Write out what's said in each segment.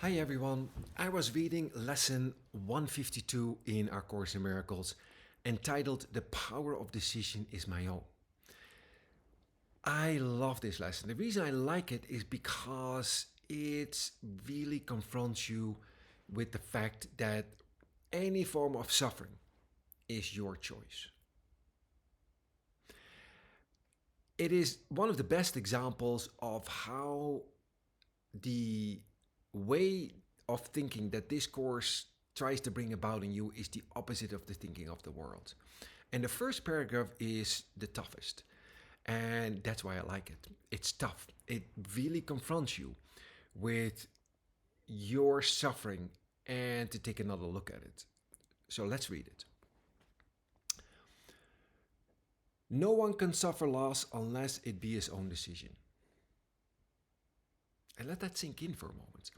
Hi everyone. I was reading lesson 152 in our Course in Miracles entitled The Power of Decision is My Own. I love this lesson. The reason I like it is because it really confronts you with the fact that any form of suffering is your choice. It is one of the best examples of how the way of thinking that this course tries to bring about in you is the opposite of the thinking of the world. And the first paragraph is the toughest. And that's why I like it. It's tough. It really confronts you with your suffering and to take another look at it. So let's read it. No one can suffer loss unless it be his own decision. And let that sink in for a moment.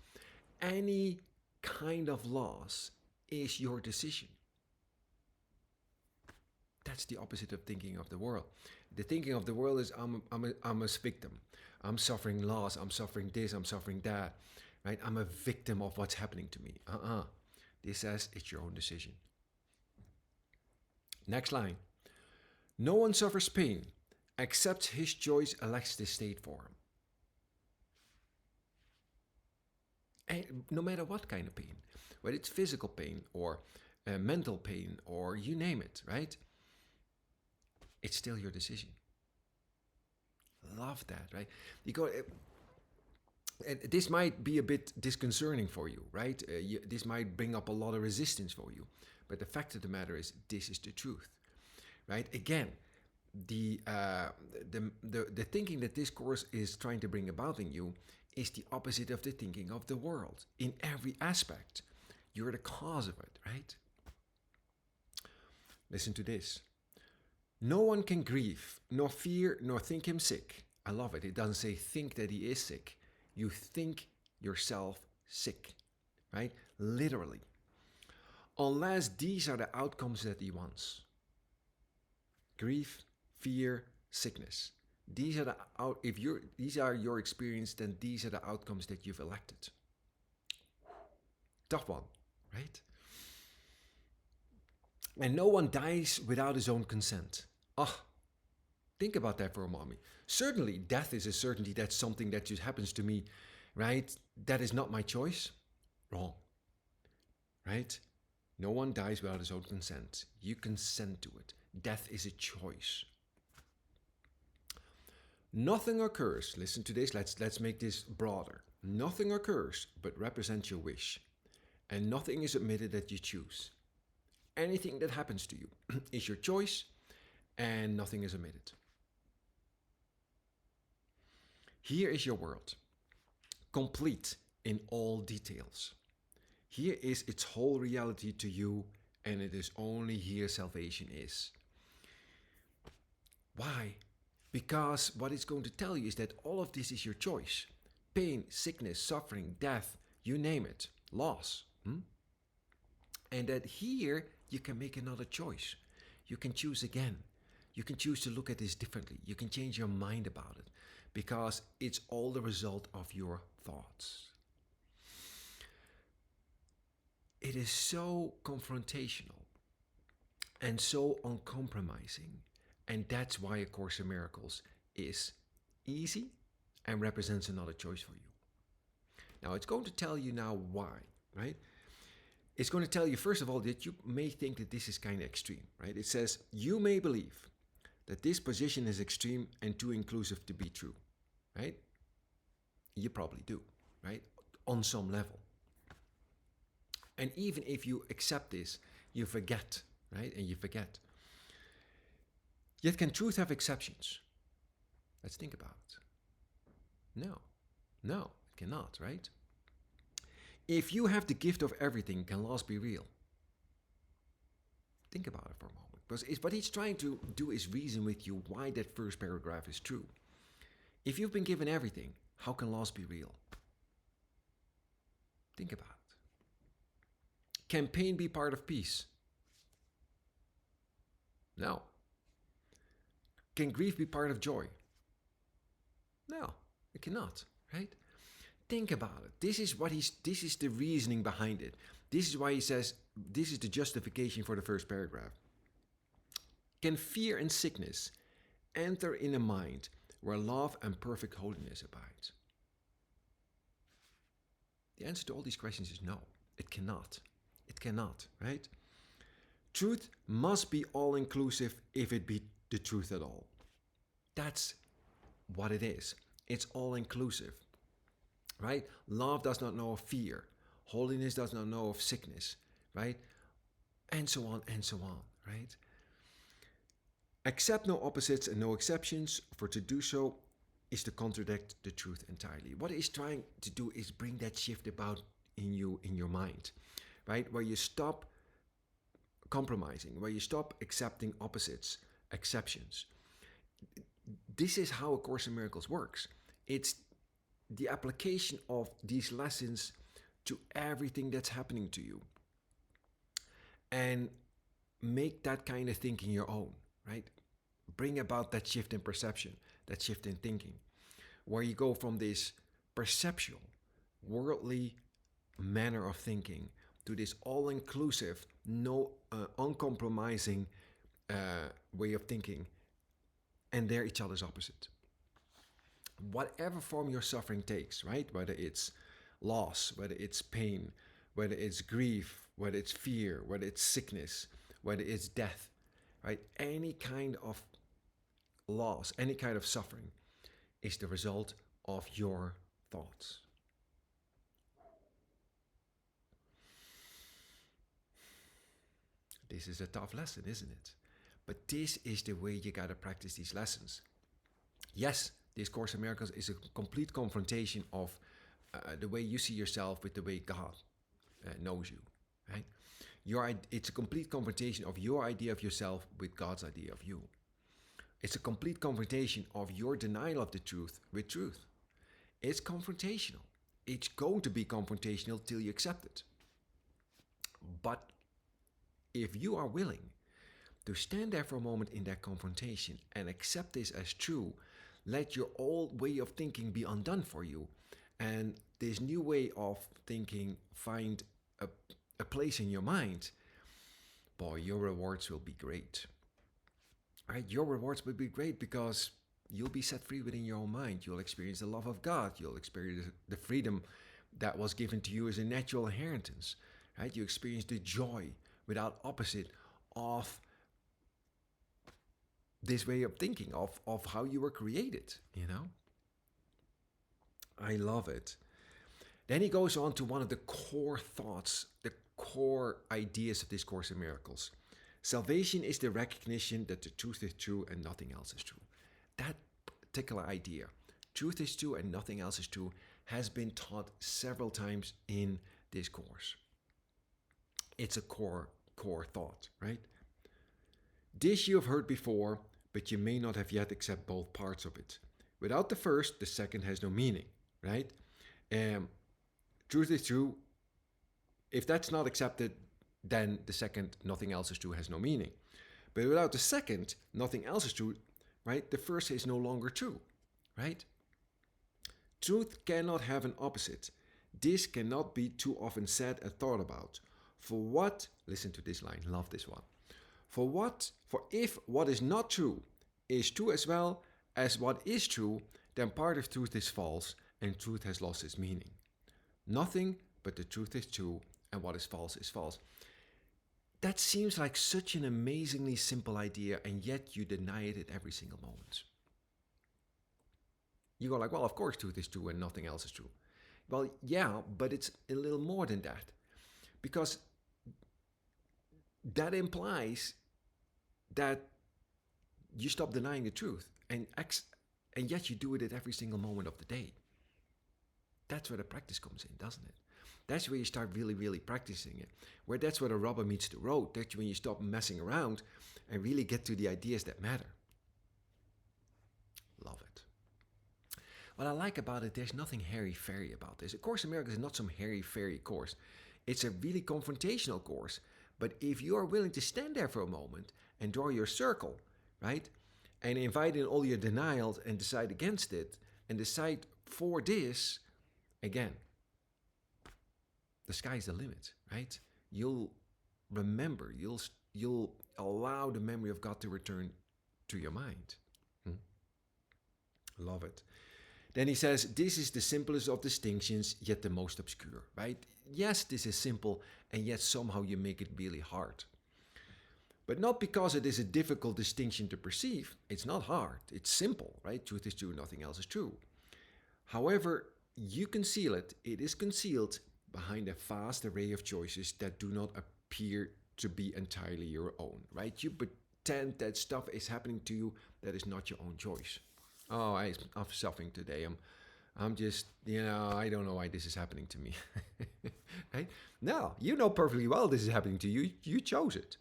Any kind of loss is your decision. That's the opposite of thinking of the world. The thinking of the world is I'm a victim. I'm suffering loss. I'm suffering this. I'm suffering that. Right? I'm a victim of what's happening to me. This says it's your own decision. Next line. No one suffers pain except his choice elects this state for him. And no matter what kind of pain, whether it's physical pain or mental pain or you name it, right? It's still your decision. Love that, right? Because this might be a bit disconcerting for you, right? This might bring up a lot of resistance for you, but the fact of the matter is, this is the truth, right? Again, the thinking that this course is trying to bring about in you is the opposite of the thinking of the world in every aspect. You're the cause of it, right? Listen to this. No one can grieve, nor fear, nor think him sick. I love it. It doesn't say think that he is sick. You think yourself sick, right? Literally. Unless these are the outcomes that he wants. Grief, fear, sickness. These are the if you're these are your experience, then these are the outcomes that you've elected. Tough one, right? And no one dies without his own consent. Ah, think about that for a moment. Certainly, death is a certainty. That's something that just happens to me, right? That is not my choice. Wrong, right? No one dies without his own consent. You consent to it. Death is a choice. Nothing occurs. Listen to this. Let's make this broader. Nothing occurs but represents your wish, and nothing is admitted that you choose. Anything that happens to you is your choice, and nothing is omitted. Here is your world, complete in all details. Here is its whole reality to you, and it is only here salvation is. Why? Because what it's going to tell you is that all of this is your choice. Pain, sickness, suffering, death, you name it, loss. And that here you can make another choice. You can choose again. You can choose to look at this differently. You can change your mind about it because it's all the result of your thoughts. It is so confrontational and so uncompromising. And that's why A Course in Miracles is easy and represents another choice for you. Now, it's going to tell you now why, right? It's going to tell you, first of all, that you may think that this is kind of extreme, right? It says, you may believe that this position is extreme and too inclusive to be true, right? You probably do, right? On some level. And even if you accept this, you forget, right? And you forget. Yet can truth have exceptions? Let's think about it. No, it cannot, right? If you have the gift of everything, can loss be real? Think about it for a moment. Because what he's trying to do is reason with you why that first paragraph is true. If you've been given everything, how can loss be real? Think about it. Can pain be part of peace? No. Can grief be part of joy? No, it cannot, right? Think about it. This is the reasoning behind it. This is why he says this is the justification for the first paragraph. Can fear and sickness enter in a mind where love and perfect holiness abides? The answer to all these questions is no. It cannot. It cannot, right? Truth must be all inclusive if it be the truth at all. That's what it is. It's all inclusive, right? Love does not know of fear. Holiness does not know of sickness, right? And so on and so on, right? Accept no opposites and no exceptions, for to do so is to contradict the truth entirely. What it's trying to do is bring that shift about in you, in your mind, right? Where you stop compromising, where you stop accepting opposites, exceptions. This is how A Course in Miracles works. It's the application of these lessons to everything that's happening to you. And make that kind of thinking your own, right? Bring about that shift in perception, that shift in thinking, where you go from this perceptual, worldly manner of thinking to this all-inclusive, no uncompromising way of thinking, and they're each other's opposite. Whatever form your suffering takes, right? Whether it's loss, whether it's pain, whether it's grief, whether it's fear, whether it's sickness, whether it's death, right? Any kind of loss, any kind of suffering is the result of your thoughts. This is a tough lesson, isn't it? But this is the way you gotta practice these lessons. Yes, this Course in Miracles is a complete confrontation of the way you see yourself with the way God knows you, right? It's a complete confrontation of your idea of yourself with God's idea of you. It's a complete confrontation of your denial of the truth with truth. It's confrontational. It's going to be confrontational till you accept it. But if you are willing to stand there for a moment in that confrontation and accept this as true, let your old way of thinking be undone for you, and this new way of thinking find a place in your mind, boy, your rewards will be great. Right? Your rewards will be great because you'll be set free within your own mind. You'll experience the love of God. You'll experience the freedom that was given to you as a natural inheritance. Right? You experience the joy without opposite of this way of thinking, of how you were created, you know? I love it. Then he goes on to one of the core thoughts, the core ideas of this Course in Miracles. Salvation is the recognition that the truth is true and nothing else is true. That particular idea, truth is true and nothing else is true, has been taught several times in this course. It's a core thought, right? This you have heard before, but you may not have yet accepted both parts of it. Without the first, the second has no meaning, right? Truth is true. If that's not accepted, then the second, nothing else is true, has no meaning. But without the second, nothing else is true, right? The first is no longer true, right? Truth cannot have an opposite. This cannot be too often said and thought about. For what, listen to this line, love this one. For if what is not true is true as well as what is true, then part of truth is false and truth has lost its meaning. Nothing but the truth is true and what is false is false. That seems like such an amazingly simple idea, and yet you deny it at every single moment. You go like, well, of course truth is true and nothing else is true. Well, yeah, but it's a little more than that. Because that implies that you stop denying the truth, and yet you do it at every single moment of the day. That's where the practice comes in, doesn't it? That's where you start really, really practicing it. That's where the rubber meets the road. That's when you stop messing around and really get to the ideas that matter. Love it. What I like about it, there's nothing hairy-fairy about this. A Course in Miracles is not some hairy-fairy course. It's a really confrontational course. But if you are willing to stand there for a moment and draw your circle, right? And invite in all your denials and decide against it and decide for this, again, the sky's the limit, right? You'll remember, you'll allow the memory of God to return to your mind. Love it. Then he says, this is the simplest of distinctions, yet the most obscure, right? Yes, this is simple, and yet somehow you make it really hard. But not because it is a difficult distinction to perceive. It's not hard. It's simple, right? Truth is true, nothing else is true. However, you conceal it. It is concealed behind a vast array of choices that do not appear to be entirely your own, right? You pretend that stuff is happening to you that is not your own choice. Oh, I'm suffering today. I'm just, I don't know why this is happening to me. Right? No, you know perfectly well this is happening to you. You chose it.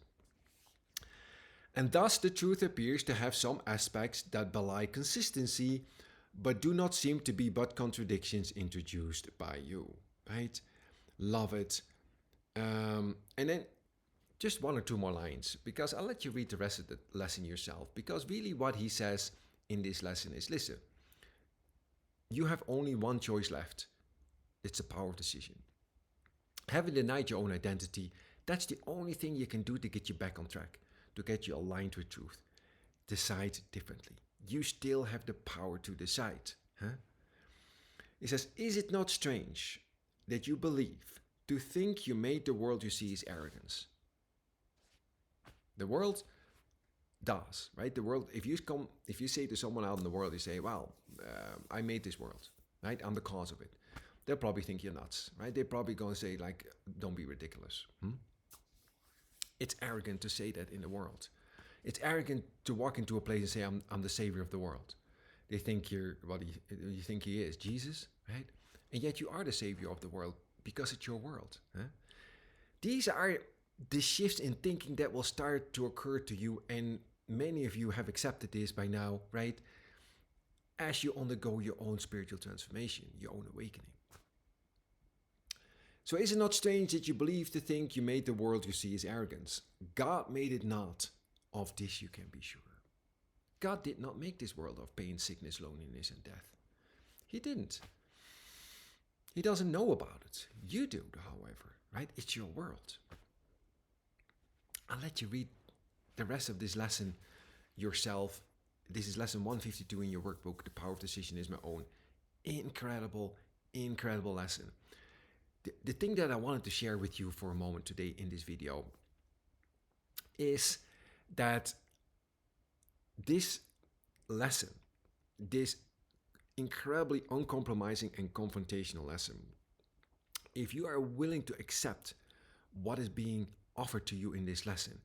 And thus the truth appears to have some aspects that belie consistency, but do not seem to be but contradictions introduced by you, right? Love it. And then just one or two more lines, because I'll let you read the rest of the lesson yourself, because really what he says in this lesson is, listen, you have only one choice left. It's the power of decision. Having denied your own identity, that's the only thing you can do to get you back on track, to get you aligned with truth. Decide differently. You still have the power to decide. Huh? He says, is it not strange that you believe to think you made the world you see is arrogance? The world does, right? The world, if you say to someone out in the world, you say, well, I made this world, right? I'm the cause of it. They'll probably think you're nuts, right? They're probably going to say, like, don't be ridiculous. It's arrogant to say that in the world. It's arrogant to walk into a place and say, I'm the savior of the world. They think what do you think he is? Jesus, right? And yet you are the savior of the world because it's your world. Huh? These are the shifts in thinking that will start to occur to you, and many of you have accepted this by now, right? As you undergo your own spiritual transformation, your own awakening. So is it not strange that you believe to think you made the world you see as arrogance? God made it not. Of this you can be sure. God did not make this world of pain, sickness, loneliness, and death. He didn't. He doesn't know about it. You do, however, right? It's your world. I'll let you read the rest of this lesson yourself. This is lesson 152 in your workbook, The Power of Decision is My Own. Incredible, incredible lesson. The thing that I wanted to share with you for a moment today in this video is that this lesson, this incredibly uncompromising and confrontational lesson, if you are willing to accept what is being offered to you in this lesson,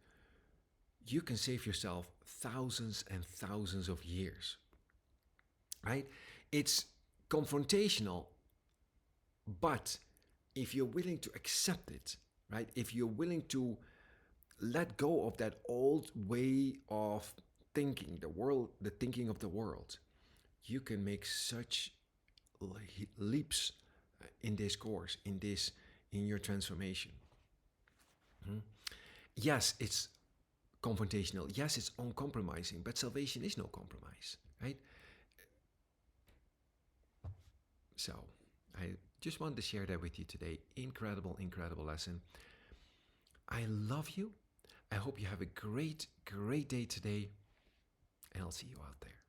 you can save yourself thousands and thousands of years, right? It's confrontational, but if you're willing to accept it, right? If you're willing to let go of that old way of thinking, the thinking of the world, you can make such leaps in this course, in your transformation. Yes, it's confrontational. Yes, it's uncompromising, but salvation is no compromise, right? So I just wanted to share that with you today. Incredible, incredible lesson. I love you. I hope you have a great, great day today, and I'll see you out there.